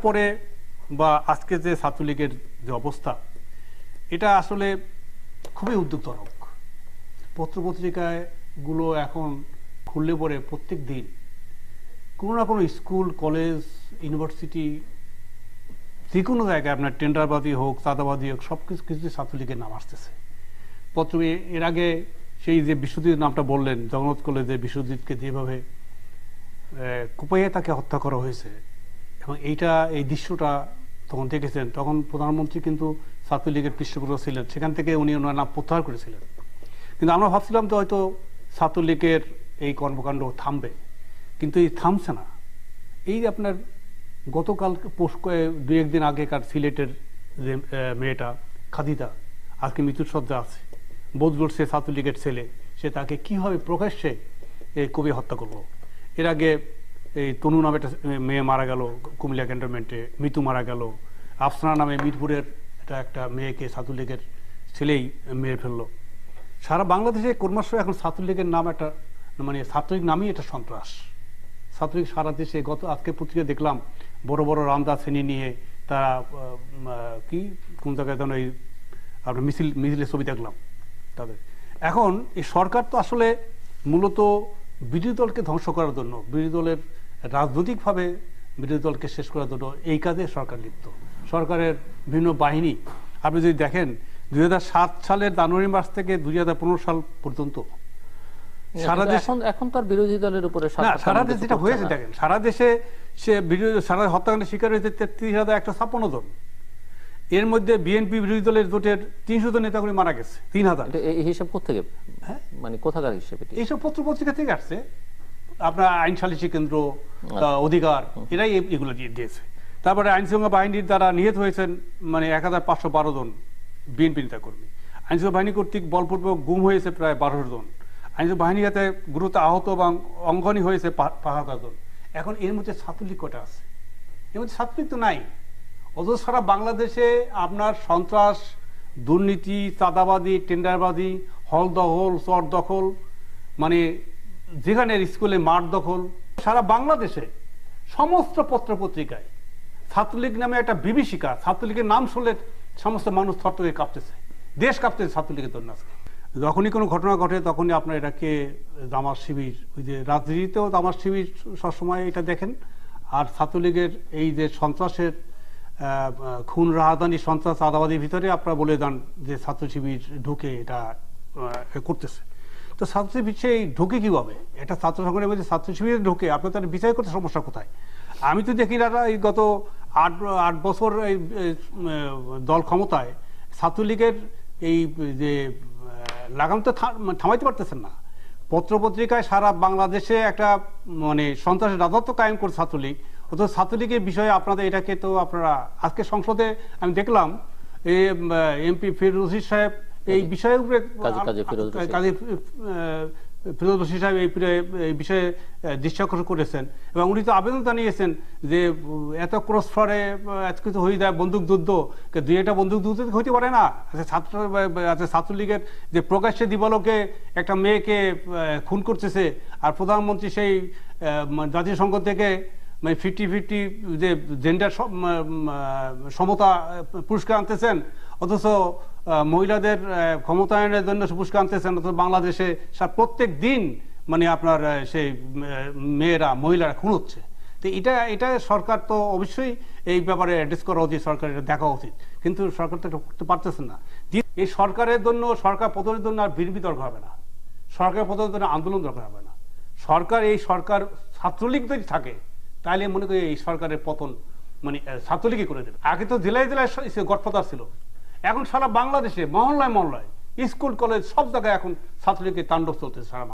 পরে বা আজকে যে ছাত্রলীগের যে অবস্থা, এটা আসলে খুবই উদ্বেগজনক। পত্রপত্রিকায় গুলো এখন খুললে পরে প্রত্যেক দিন কোনো না কোনো স্কুল, কলেজ, ইউনিভার্সিটি, যে কোনো জায়গায় আপনার টেন্ডারবাদী হোক, চাঁদাবাদী হোক, সব কিছু ছাত্রলীগের নাম আসতেছে পত্রে। এর আগে সেই যে বিশ্বজিৎ নামটা বললেন, জগন্নাথ কলেজে বিশ্বজিৎকে যেভাবে কুপাইয়ে তাকে হত্যা করা হয়েছে, এবং এই দৃশ্যটা তখন দেখেছেন, তখন প্রধানমন্ত্রী কিন্তু ছাত্রলীগের পৃষ্ঠপোষক ছিলেন, সেখান থেকে উনি ওনার নাম প্রত্যাহার করেছিলেন। কিন্তু আমরা ভাবছিলাম তো হয়তো ছাত্রলীগের এই কর্মকাণ্ড থামবে, কিন্তু এই থামছে না। এই আপনার গতকাল দু একদিন আগেকার সিলেটের যে মেয়েটা খাদিজা আজকে মৃত্যুসজ্জা আছে, বদলুর সে ছাত্রলীগের ছেলে, সে তাকে কিভাবে প্রকাশ্যে কবি হত্যা করলো। এর আগে এই তনু নামে একটা মেয়ে মারা গেল কুমিল্লা ক্যান্টনমেন্টে, মিতু মারা গেল। আফসানা নামে মিরপুরের একটা মেয়েকে ছাত্রলীগের ছেলেই মেরে ফেললো। সারা বাংলাদেশে ক্রমশ এখন ছাত্রলীগের নাম একটা, মানে ছাত্রলীগ নামই এটা সন্ত্রাস। ছাত্রলীগ সারা দেশে, আজকে পত্রিকা দেখলাম বড় বড় রামদা শ্রেণী নিয়ে তারা কোন জায়গায় যেন এই আপনার মিছিলের ছবি দেখলাম তাদের। এখন এই সরকার তো আসলে মূলত বিরোধী দলকে ধ্বংস করার জন্য, বিরোধী দলের রাজনৈতিকভাবে বিরোধী দলকে শেষ করার জন্য এই কাজে সরকার লিপ্ত। সরকারের বিভিন্ন বাহিনী আপনি যদি দেখেন 2007 সালের জানুয়ারি মাস থেকে 2015 সাল পর্যন্ত সারা দেশ, এখন তার বিরোধী দলের উপরে সারা দেশে যেটা হয়েছে দেখেন, সারা দেশে সারা হত্যাকাণ্ডের শিকার হয়েছে 33,156 জন। এর মধ্যে বিএনপি বিরোধী দলের জোটের 300 জন নেতাকর্মী মারা গেছে। 3000। এই হিসাব কোত্থেকে, মানে কোথাকার হিসাব? এইসব পত্রপত্রিকা থেকে আসছে। আপনার আইন সালিসি কেন্দ্র, অধিকার, এরাই এগুলো দিয়েছে। তারপরে আইনশৃঙ্খলা বাহিনীর দ্বারা নিহত হয়েছেন মানে 1512 জন বিএনপি নেতাকর্মী। আইনশৃঙ্খলা বাহিনী কর্তৃক বলপূর্বক গুম হয়েছে প্রায় 12 জন। আইনশৃঙ্খলা বাহিনীর হাতে গুরুতর আহত এবং অঙ্গহানি হয়েছে 5,000 জন। এখন এর মধ্যে ছাত্রলীগ কটা আছে? এর মধ্যে ছাত্রলীগ তো নাই। অথচ সারা বাংলাদেশে আপনার সন্ত্রাস, দুর্নীতি, চাঁদাবাদী, টেন্ডারবাদী, হল দখল, চর দখল, মানে যেখানে স্কুলে মাঠ দখল, সারা বাংলাদেশে সমস্ত পত্রপত্রিকায় ছাত্রলীগ নামে একটা বিভীষিকা। ছাত্রলীগের নাম শুনলে সমস্ত মানুষ থরথরে কাঁপতেছে, দেশ কাঁপতেছে ছাত্রলীগের জন্য। যখনই কোনো ঘটনা ঘটে তখনই আপনার এটাকে জামাত শিবির, ওই যে রাজনীতিতেও জামাত শিবির সবসময় এটা দেখেন। আর ছাত্রলীগের এই যে সন্ত্রাসের খুন, রাহাদানি, সন্ত্রাস, চাঁদাবাদীর ভিতরে আপনারা বলে দেন যে ছাত্র শিবির ঢুকে এটা করতেছে। তো ছাত্র শিবির সেই ঢুকে কীভাবে? এটা ছাত্র সংগঠনের মধ্যে ছাত্র শিবিরে ঢুকে আপনার তার বিচার করতে সমস্যা কোথায়? আমি তো দেখি না এই গত 8 বছর এই দল ক্ষমতায় ছাত্রলীগের এই যে লাগাম তো থামাইতে পারতেছেন না। পত্রপত্রিকায় সারা বাংলাদেশে একটা মানে সন্ত্রাসের রাজত্ব কায়েম করে ছাত্রলীগ। অথচ ছাত্রলীগের বিষয়ে আপনাদের এটাকে তো আপনারা আজকে সংসদে আমি দেখলাম এমপি ফিরোজ রশিদ সাহেব এই বিষয়ের উপরে, কাজী ফিরোজ রশিদ সাহেব এই বিষয়ে দৃষ্টি আকর্ষণ করেছেন, এবং উনি তো আবেদন জানিয়েছেন যে এত ক্রস ফায়ারে এত কিছু হয়ে যায়, বন্দুক যুদ্ধ, 2-1টা বন্দুক যুদ্ধ হইতে পারে না। ছাত্রলীগের যে প্রকাশ্যে দিবালোকে একটা মেয়েকে খুন করতেছে, আর প্রধানমন্ত্রী সেই জাতিসংঘ থেকে 50-50 যে জেন্ডার সমতা পুরস্কার আনতেছেন, অথচ মহিলাদের ক্ষমতায়নের জন্য পুরস্কার আনতেছেন। অথচ বাংলাদেশে প্রত্যেক দিন মানে আপনার সেই মহিলারা খুন হচ্ছে। তো এটা সরকার তো অবশ্যই এই ব্যাপারে অ্যাড্রেস করা উচিত, সরকার এটা দেখা উচিত, কিন্তু সরকার তো এটা করতে পারতেছে না। এই সরকারের জন্য, সরকার পতনের জন্য আর বিরোধী দরকার হবে না, সরকার পতনের জন্য আন্দোলন দরকার হবে না। এই সরকার ছাত্রলীগ যদি থাকে তাহলে মনে করি এই সরকারের পতন মানে ছাত্রলীগই করে দেবে। আগে তো জেলায় জেলায় গডফাদার ছিল, এখন সারা বাংলাদেশে মহল্লায় মহল্লায়, স্কুল, কলেজ, সব জায়গায় এখন ছাত্রলীগের তাণ্ডব চলতেছে সারা।